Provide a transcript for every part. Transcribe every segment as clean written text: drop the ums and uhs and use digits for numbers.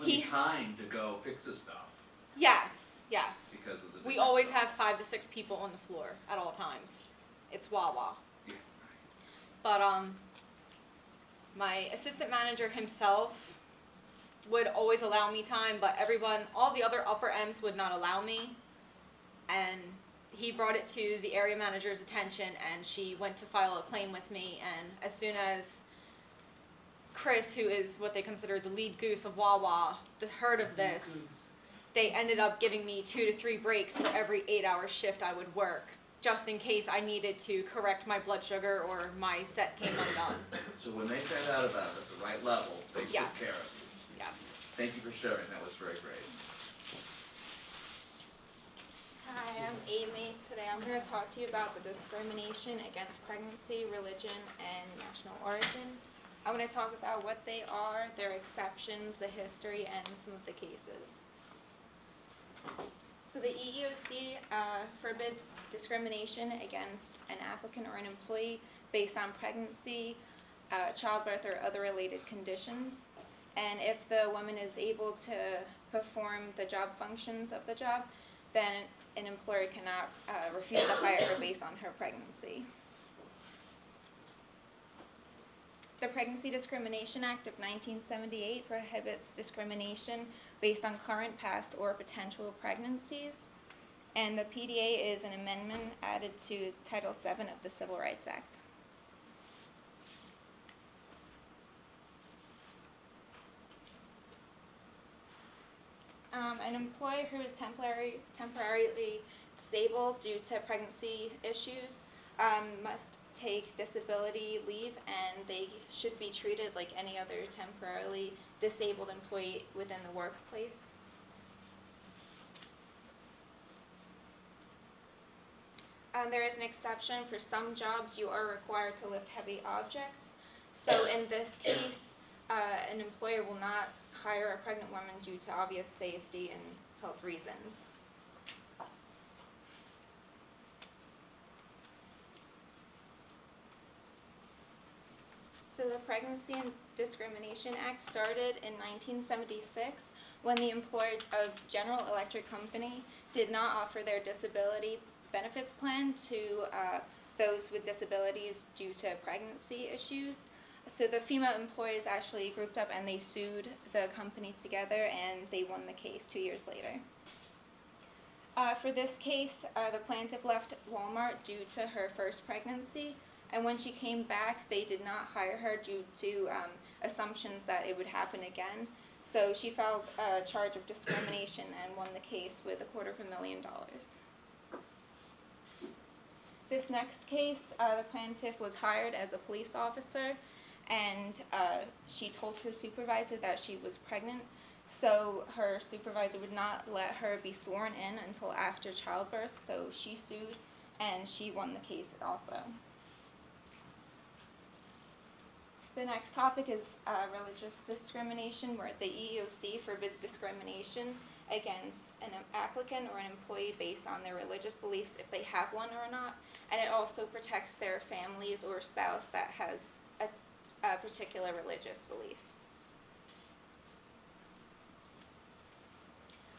plenty of time to go fix this stuff Yes, yes. because of the. We always have 5 to 6 people on the floor at all times. It's Wawa. Yeah. But my assistant manager himself would always allow me time, but all the other upper M's would not allow me. And he brought it to the area manager's attention, and she went to file a claim with me. And as soon as Chris, who is what they consider the lead goose of Wawa, heard of this, they ended up giving me 2 to 3 breaks for every 8-hour shift I would work, just in case I needed to correct my blood sugar or my set came undone. So when they found out about it at the right level, they Yes. took care of you. Yes. Thank you for sharing. That was very great. Hi, I'm Amy. Today I'm going to talk to you about the discrimination against pregnancy, religion, and national origin. I'm going to talk about what they are, their exceptions, the history, and some of the cases. So the EEOC forbids discrimination against an applicant or an employee based on pregnancy, childbirth, or other related conditions. And if the woman is able to perform the job functions of the job, then an employer cannot refuse to hire her based on her pregnancy. The Pregnancy Discrimination Act of 1978 prohibits discrimination based on current, past, or potential pregnancies. And the PDA is an amendment added to Title VII of the Civil Rights Act. An employee who is temporarily disabled due to pregnancy issues must take disability leave, and they should be treated like any other temporarily disabled employee within the workplace. There is an exception for some jobs. You are required to lift heavy objects. So in this case, an employer will not hire a pregnant woman due to obvious safety and health reasons. So the Pregnancy and Discrimination Act started in 1976 when the employer of General Electric Company did not offer their disability benefits plan to those with disabilities due to pregnancy issues. So the FEMA employees actually grouped up and they sued the company together, and they won the case 2 years later. For this case, the plaintiff left Walmart due to her first pregnancy, and when she came back, they did not hire her due to assumptions that it would happen again. So she filed a charge of discrimination and won the case with $250,000. This next case, the plaintiff was hired as a police officer, and she told her supervisor that she was pregnant, so her supervisor would not let her be sworn in until after childbirth, so she sued, and she won the case also. The next topic is religious discrimination, where the EEOC forbids discrimination against an applicant or an employee based on their religious beliefs, if they have one or not, and it also protects their families or spouse that has a particular religious belief.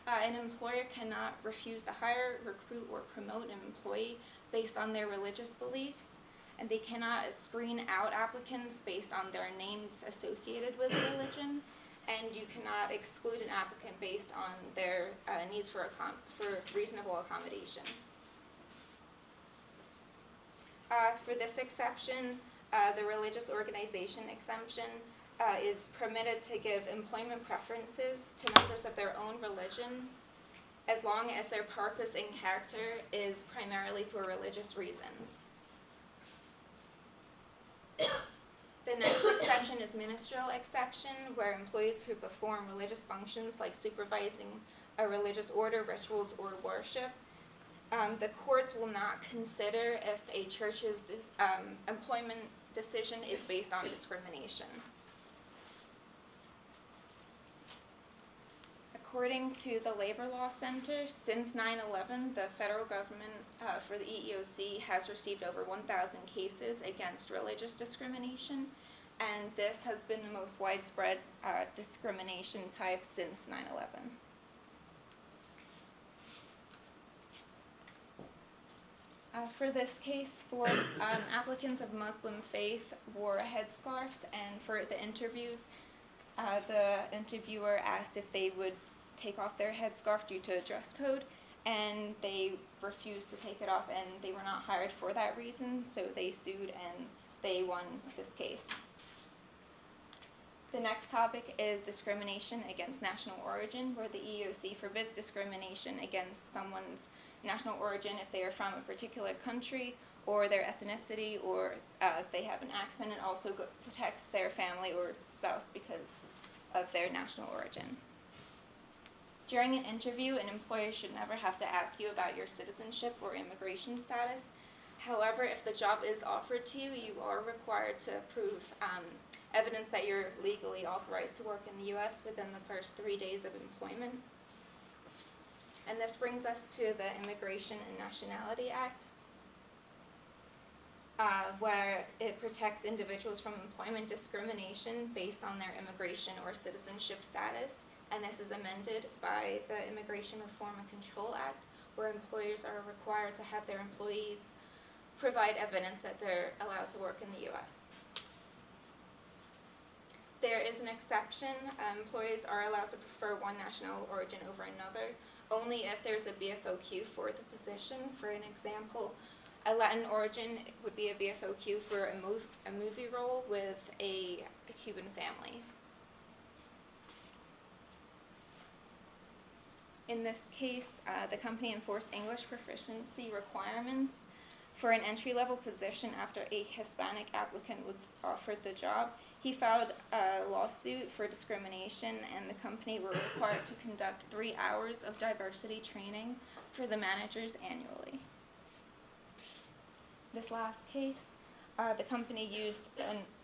An employer cannot refuse to hire, recruit, or promote an employee based on their religious beliefs, and they cannot screen out applicants based on their names associated with religion, and you cannot exclude an applicant based on their needs for reasonable accommodation. For this exception, the religious organization exemption is permitted to give employment preferences to members of their own religion, as long as their purpose and character is primarily for religious reasons. The next exception is ministerial exception, where employees who perform religious functions like supervising a religious order, rituals, or worship, the courts will not consider if a church's employment decision is based on discrimination. According to the Labor Law Center, since 9/11, the federal government for the EEOC has received over 1,000 cases against religious discrimination, and this has been the most widespread discrimination type since 9/11. For this case, four applicants of Muslim faith wore headscarves, and for the interviews, the interviewer asked if they would take off their headscarf due to dress code, and they refused to take it off, and they were not hired for that reason, so they sued and they won this case. The next topic is discrimination against national origin, where the EEOC forbids discrimination against someone's national origin if they are from a particular country or their ethnicity, or if they have an accent. It also protects their family or spouse because of their national origin. During an interview, an employer should never have to ask you about your citizenship or immigration status. However, if the job is offered to you, you are required to prove evidence that you're legally authorized to work in the U.S. within the first 3 days of employment. And this brings us to the Immigration and Nationality Act, where it protects individuals from employment discrimination based on their immigration or citizenship status. And this is amended by the Immigration Reform and Control Act, where employers are required to have their employees provide evidence that they're allowed to work in the U.S. There is an exception. Employees are allowed to prefer one national origin over another, only if there's a BFOQ for the position. For an example, a Latin origin would be a BFOQ for a movie role with a Cuban family. In this case, the company enforced English proficiency requirements for an entry-level position after a Hispanic applicant was offered the job. He filed a lawsuit for discrimination, and the company were required to conduct 3 hours of diversity training for the managers annually. This last case, the company used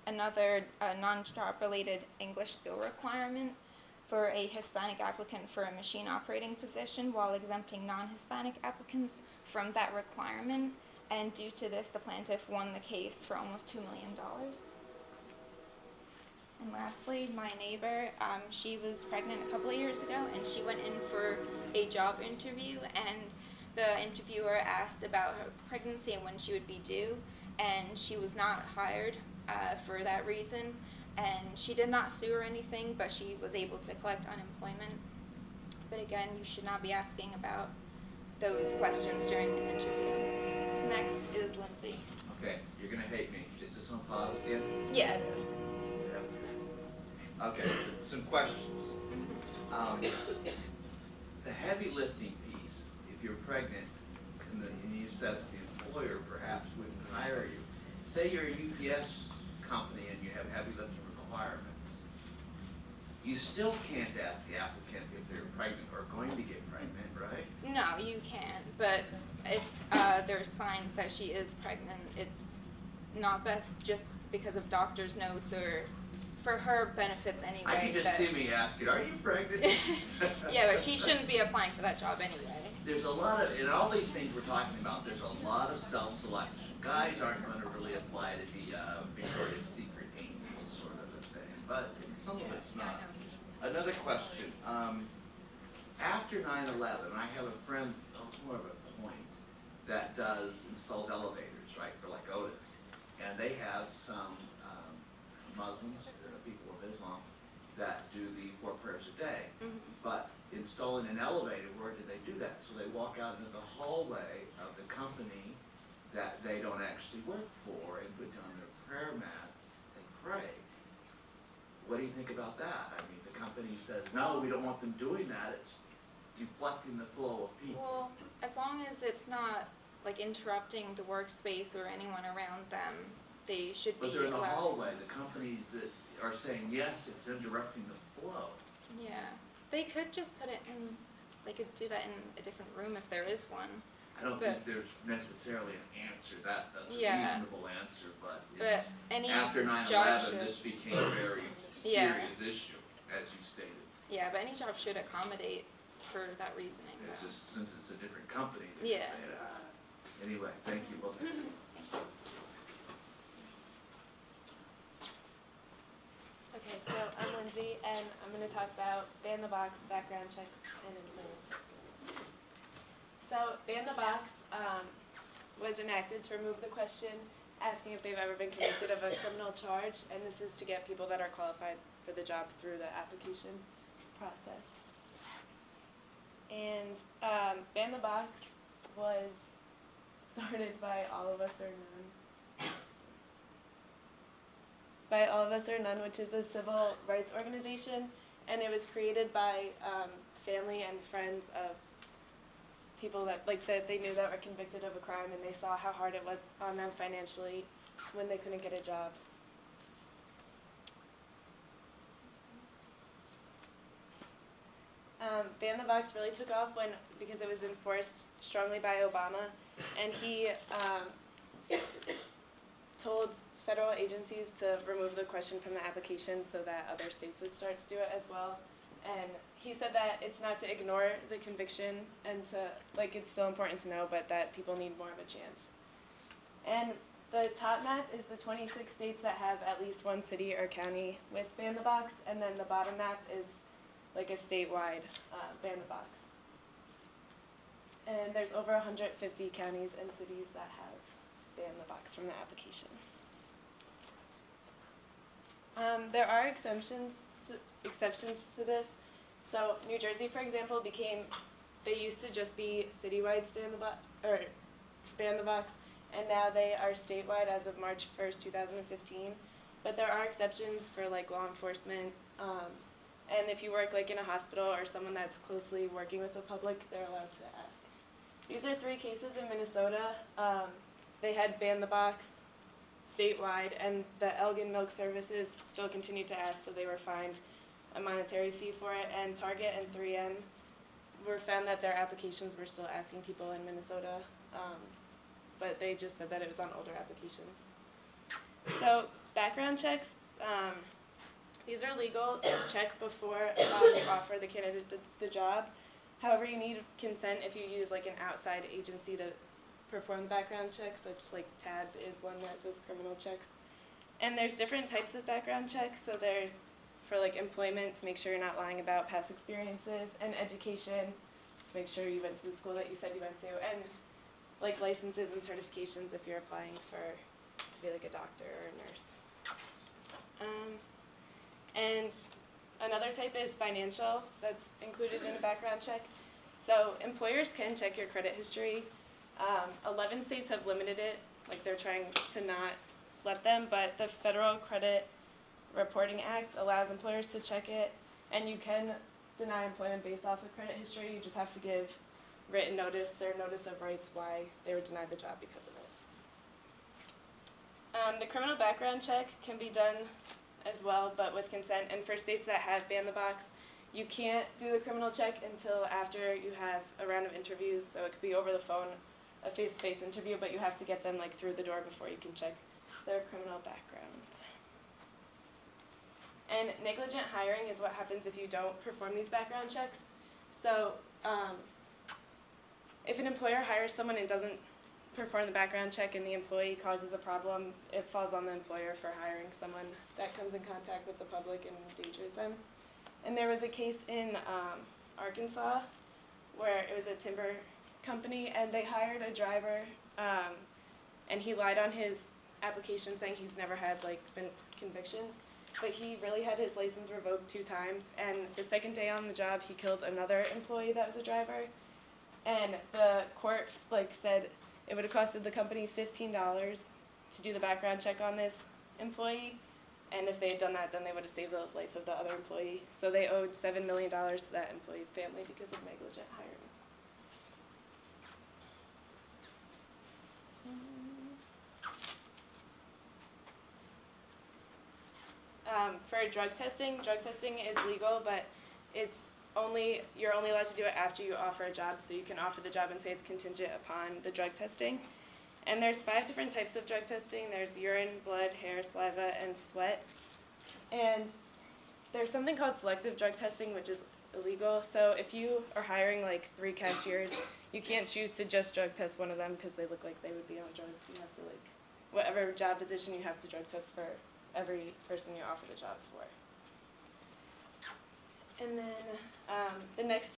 another non-job related English skill requirement for a Hispanic applicant for a machine operating position while exempting non-Hispanic applicants from that requirement. And due to this, the plaintiff won the case for almost $2 million. And lastly, my neighbor, she was pregnant a couple of years ago, and she went in for a job interview, and the interviewer asked about her pregnancy and when she would be due, and she was not hired for that reason. And she did not sue or anything, but she was able to collect unemployment. But again, you should not be asking about those questions during an interview. So next is Lindsay. Okay, you're gonna hate me. Is this on pause again? Yeah, it is. Okay, some questions. The heavy lifting piece, if you're pregnant, and you said the employer perhaps wouldn't hire you. Say you're a UPS company and you have heavy lifting requirements. You still can't ask the applicant if they're pregnant or going to get pregnant, right? No, you can, but if there's signs that she is pregnant, it's not best just because of doctor's notes or for her benefits anyway. I can just see me asking, are you pregnant? Yeah, but she shouldn't be applying for that job anyway. There's a lot of, in all these things we're talking about, there's a lot of self-selection. Guys aren't going to really apply to be Victoria's Secret angel sort of a thing, but some of it's not. Another question, after 9/11, I have a friend, it's more of a point, that installs elevators, right, for like Otis. And they have some Muslims, people of Islam, that do the 4 prayers a day. Mm-hmm. But installing an elevator, where do they do that? So they walk out into the hallway of the company that they don't actually work for and put down their prayer mats and pray. What do you think about that? I mean, the company says, no, we don't want them doing that. It's deflecting the flow of people. Well, as long as it's not like interrupting the workspace or anyone around them, they should be allowed. But they're in the hallway. The companies that are saying, yes, it's interrupting the flow. Yeah. They could just put it in, they could do that in a different room if there is one. I don't think there's necessarily an answer. That's a Yeah. reasonable answer, but But any after job 9/11, should, this became a very serious issue, as you stated. yeah, but any job should accommodate for that reasoning. It's just, since it's a different company, they Yeah. say, anyway, thank you. Well, Jersey, and I'm going to talk about Ban the Box, background checks, and employment testing. So Ban the Box was enacted to remove the question asking if they've ever been convicted of a criminal charge, and this is to get people that are qualified for the job through the application process. And Ban the Box was started by All of Us or None. By All of Us or None, which is a civil rights organization, and it was created by family and friends of people that they knew that were convicted of a crime, and they saw how hard it was on them financially when they couldn't get a job. Ban the Box really took off because it was enforced strongly by Obama, and he told federal agencies to remove the question from the application so that other states would start to do it as well. And he said that it's not to ignore the conviction and it's still important to know, but that people need more of a chance. And the top map is the 26 states that have at least one city or county with Ban the Box, and then the bottom map is like a statewide Ban the Box. And there's over 150 counties and cities that have Ban the Box from the application. There are exceptions to this. So New Jersey, for example, they used to just be citywide Ban the Box, and now they are statewide as of March 1st, 2015. But there are exceptions for law enforcement, and if you work in a hospital or someone that's closely working with the public, they're allowed to ask. These are 3 cases in Minnesota. They had Ban the Box statewide, and the Elgin Milk Services still continued to ask, so they were fined a monetary fee for it, and Target and 3M were found that their applications were still asking people in Minnesota, but they just said that it was on older applications. So background checks, these are legal to check before you offer the candidate the job. However, you need consent if you use an outside agency to perform the background checks, such TAB is one that does criminal checks. And there's different types of background checks. So there's for employment, to make sure you're not lying about past experiences, and education, to make sure you went to the school that you said you went to, and licenses and certifications if you're applying to be a doctor or a nurse. And another type is financial, that's included in a background check. So employers can check your credit history. 11 states have limited it, they're trying to not let them, but the Federal Credit Reporting Act allows employers to check it, and you can deny employment based off of credit history. You just have to give written notice, their notice of rights, why they were denied the job because of it. The criminal background check can be done as well, but with consent, and for states that have Ban the Box, you can't do the criminal check until after you have a round of interviews, so it could be over the phone, a face-to-face interview, but you have to get them through the door before you can check their criminal background. And negligent hiring is what happens if you don't perform these background checks. So if an employer hires someone and doesn't perform the background check and the employee causes a problem, it falls on the employer for hiring someone that comes in contact with the public and endangers them. And there was a case in Arkansas where it was a timber company, and they hired a driver, and he lied on his application saying he's never had been convictions, but he really had his license revoked 2 times, and the second day on the job he killed another employee that was a driver, and the court said it would have costed the company $15 to do the background check on this employee, and if they had done that, then they would have saved the life of the other employee. So they owed $7 million to that employee's family because of negligent hiring. For drug testing is legal, but you're only allowed to do it after you offer a job, so you can offer the job and say it's contingent upon the drug testing. And there's 5 different types of drug testing. There's urine, blood, hair, saliva, and sweat. And there's something called selective drug testing, which is illegal. So if you are hiring 3 cashiers, you can't choose to just drug test one of them because they look like they would be on drugs. You have to whatever job position you have to drug test for every person you offer the job for. And then the next